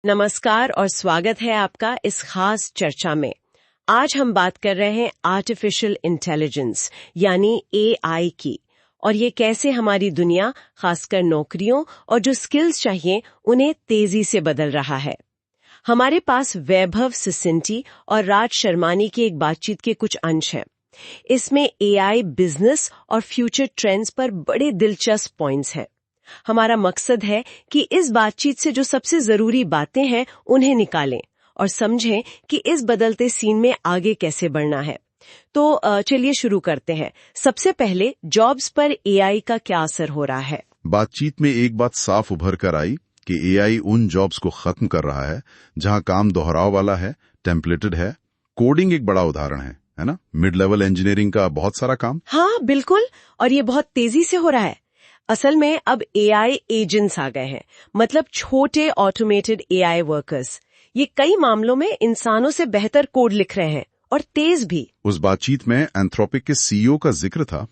नमस्कार और स्वागत है आपका इस खास चर्चा में। आज हम बात कर रहे हैं आर्टिफिशियल इंटेलिजेंस यानी एआई की, और ये कैसे हमारी दुनिया, खासकर नौकरियों और जो स्किल्स चाहिए उन्हें तेजी से बदल रहा है। हमारे पास वैभव सिसिंटी और राज शर्मानी की एक बातचीत के कुछ अंश हैं। इसमें एआई बिजनेस और फ्यूचर ट्रेंड्स पर बड़े दिलचस्प पॉइंट्स हैं। हमारा मकसद है कि इस बातचीत से जो सबसे जरूरी बातें हैं उन्हें निकालें और समझें कि इस बदलते सीन में आगे कैसे बढ़ना है। तो चलिए शुरू करते हैं। सबसे पहले जॉब्स पर एआई का क्या असर हो रहा है? बातचीत में एक बात साफ उभर कर आई कि एआई उन जॉब्स को खत्म कर रहा है जहां काम दोहराव वाला है, टेम्पलेटेड है। कोडिंग एक बड़ा उदाहरण है ना? मिड लेवल इंजीनियरिंग का बहुत सारा काम। हाँ बिल्कुल, और ये बहुत तेजी से हो रहा है। असल में अब एआई एजेंट्स आ गए हैं, मतलब छोटे ऑटोमेटेड एआई वर्कर्स। ये कई मामलों में इंसानों से बेहतर कोड लिख रहे हैं और तेज भी। उस बातचीत में एंथ्रोपिक के सीईओ का जिक्र था।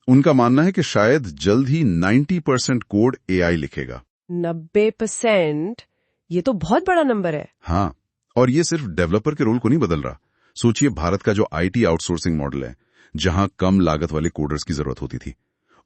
उनका मानना है कि शायद जल्द ही 90% कोड एआई लिखेगा। 90%? ये तो बहुत बड़ा नंबर है। हाँ, और ये सिर्फ डेवलपर के रोल को नहीं बदल रहा। सोचिए भारत का जो आईटी आउटसोर्सिंग मॉडल है, जहां कम लागत वाले कोडर्स की जरूरत होती थी,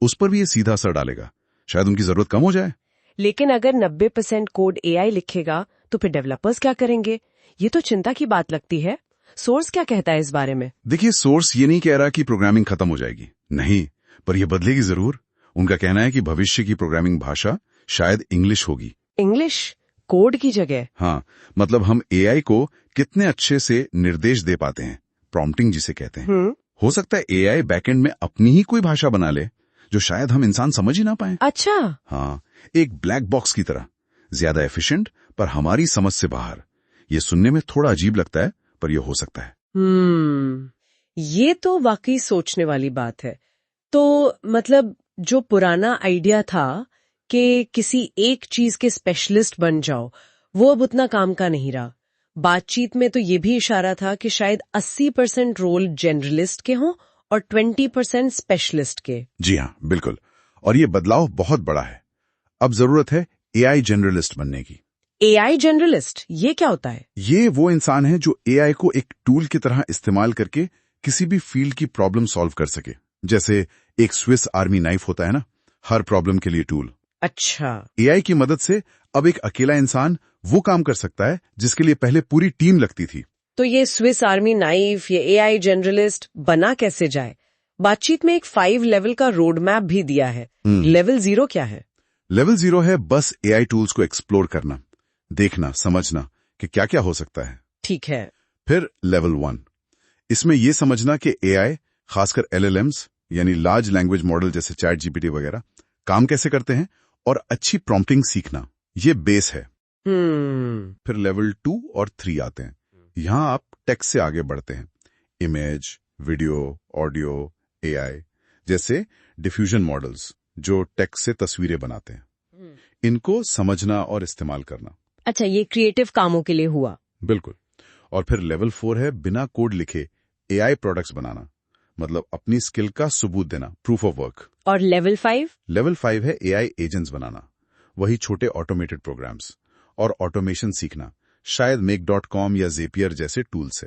उस पर भी ये सीधा असर डालेगा। शायद उनकी जरूरत कम हो जाए। लेकिन अगर 90% कोड एआई लिखेगा तो फिर डेवलपर्स क्या करेंगे? ये तो चिंता की बात लगती है। सोर्स क्या कहता है इस बारे में? देखिए, सोर्स ये नहीं कह रहा कि प्रोग्रामिंग खत्म हो जाएगी, नहीं, पर यह बदलेगी जरूर। उनका कहना है कि भविष्य की प्रोग्रामिंग भाषा शायद इंग्लिश होगी। इंग्लिश कोड की जगह? हाँ, मतलब हम एआई को कितने अच्छे से निर्देश दे पाते हैं, प्रॉम्प्टिंग जिसे कहते हैं। हो सकता है एआई बैकएंड में अपनी ही कोई भाषा बना ले जो शायद हम इंसान समझ ही ना पाए। अच्छा। हाँ, एक ब्लैक बॉक्स की तरह, ज्यादा एफिशिएंट पर हमारी समझ से बाहर। ये सुनने में थोड़ा अजीब लगता है, पर यह हो सकता है। ये तो वाकई सोचने वाली बात है। तो मतलब जो पुराना आइडिया था कि किसी एक चीज के स्पेशलिस्ट बन जाओ, वो अब उतना काम का नहीं रहा। बातचीत में तो ये भी इशारा था कि शायद 80% रोल जनरलिस्ट के हों और 20% स्पेशलिस्ट के। जी हाँ, बिल्कुल। और ये बदलाव बहुत बड़ा है। अब जरूरत है एआई जनरलिस्ट बनने की। एआई जनरलिस्ट ये क्या होता है? ये वो इंसान है जो एआई को एक टूल की तरह इस्तेमाल करके किसी भी फील्ड की प्रॉब्लम सॉल्व कर सके। जैसे एक स्विस आर्मी नाइफ होता है ना, हर प्रॉब्लम के लिए टूल। अच्छा। एआई की मदद से अब एक अकेला इंसान वो काम कर सकता है जिसके लिए पहले पूरी टीम लगती थी। तो ये स्विस आर्मी नाइफ, ये एआई जनरलिस्ट बना कैसे जाए? बातचीत में एक 5 लेवल का रोड मैप भी दिया है। लेवल 0 क्या है? लेवल 0 है बस एआई टूल्स को एक्सप्लोर करना, देखना, समझना कि क्या क्या हो सकता है। ठीक है। फिर लेवल 1, इसमें यह समझना कि एआई, खासकर एलएलएम्स यानी लार्ज लैंग्वेज मॉडल जैसे चैट जीपीटी वगैरह, काम कैसे करते हैं और अच्छी प्रॉम्प्टिंग सीखना, ये बेस है। फिर लेवल 2 और 3 आते हैं। यहां आप टेक्स्ट से आगे बढ़ते हैं। इमेज, वीडियो, ऑडियो, एआई जैसे डिफ्यूजन मॉडल्स जो टेक्स्ट से तस्वीरें बनाते हैं, इनको समझना और इस्तेमाल करना। अच्छा, ये क्रिएटिव कामों के लिए हुआ। बिल्कुल। और फिर लेवल 4 है बिना कोड लिखे एआई प्रोडक्ट्स बनाना, मतलब अपनी स्किल का सबूत देना, प्रूफ ऑफ वर्क। और लेवल 5? लेवल 5 है एआई एजेंट्स बनाना, वही छोटे ऑटोमेटेड प्रोग्राम्स और ऑटोमेशन सीखना, शायद make.com या Zapier जैसे टूल से।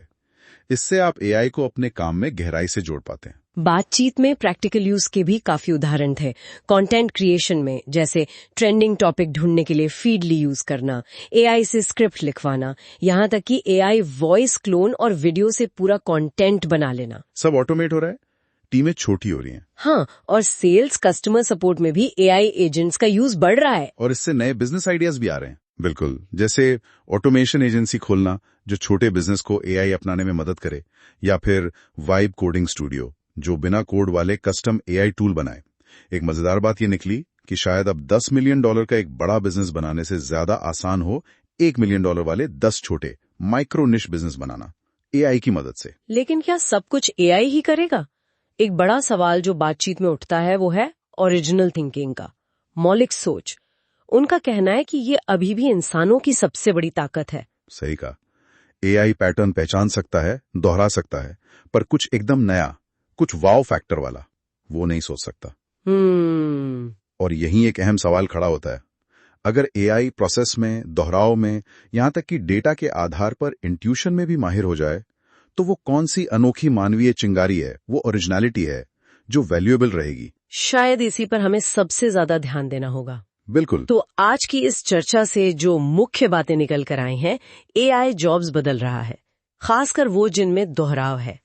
इससे आप एआई को अपने काम में गहराई से जोड़ पाते हैं। बातचीत में प्रैक्टिकल यूज के भी काफी उदाहरण थे। कंटेंट क्रिएशन में, जैसे ट्रेंडिंग टॉपिक ढूंढने के लिए फीडली यूज करना, एआई से स्क्रिप्ट लिखवाना, यहाँ तक कि एआई वॉइस क्लोन और वीडियो से पूरा कंटेंट बना लेना। सब ऑटोमेट हो रहा है, टीमें छोटी हो रही हैं। हाँ, और सेल्स, कस्टमर सपोर्ट में भी एआई एजेंट्स का यूज बढ़ रहा है। और इससे नए बिजनेस आइडियाज भी आ रहे हैं। बिल्कुल, जैसे ऑटोमेशन एजेंसी खोलना जो छोटे बिजनेस को एआई अपनाने में मदद करे, या फिर वाइब कोडिंग स्टूडियो जो बिना कोड वाले कस्टम एआई टूल बनाए। एक मजेदार बात ये निकली कि शायद अब $10 मिलियन का एक बड़ा बिजनेस बनाने से ज्यादा आसान हो $1 मिलियन वाले 10 छोटे माइक्रो निश बिजनेस बनाना एआई की मदद से। लेकिन क्या सब कुछ एआई ही करेगा? एक बड़ा सवाल जो बातचीत में उठता है वो है ओरिजिनल थिंकिंग का, मौलिक सोच। उनका कहना है कि ये अभी भी इंसानों की सबसे बड़ी ताकत है। सही कहा। एआई पैटर्न पहचान सकता है, दोहरा सकता है, पर कुछ एकदम नया, कुछ वाव फैक्टर वाला वो नहीं सोच सकता। और यहीं एक अहम सवाल खड़ा होता है। अगर एआई प्रोसेस में, दोहराव में, यहाँ तक कि डेटा के आधार पर इंट्यूशन में भी माहिर हो जाए, तो वो कौन सी अनोखी मानवीय चिंगारी है, वो ओरिजिनलिटी है जो वैल्यूएबल रहेगी। शायद इसी पर हमें सबसे ज्यादा ध्यान देना होगा। बिल्कुल। तो आज की इस चर्चा से जो मुख्य बातें निकल कर आई हैं, एआई जॉब्स बदल रहा है, खासकर वो जिनमें दोहराव है।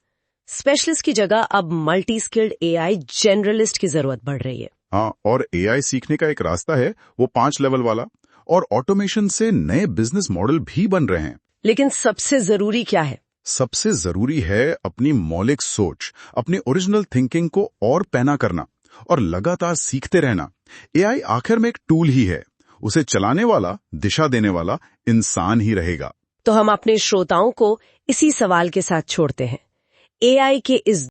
स्पेशलिस्ट की जगह अब मल्टी स्किल्ड एआई जनरलिस्ट की जरूरत बढ़ रही है। हाँ, और एआई सीखने का एक रास्ता है, वो 5 लेवल वाला, और ऑटोमेशन से नए बिजनेस मॉडल भी बन रहे हैं। लेकिन सबसे जरूरी क्या है? सबसे जरूरी है अपनी मौलिक सोच, अपनी ओरिजिनल थिंकिंग को और पैना करना और लगातार सीखते रहना। एआई आखिर में एक टूल ही है, उसे चलाने वाला, दिशा देने वाला इंसान ही रहेगा। तो हम अपने श्रोताओं को इसी सवाल के साथ छोड़ते हैं। एआई के इस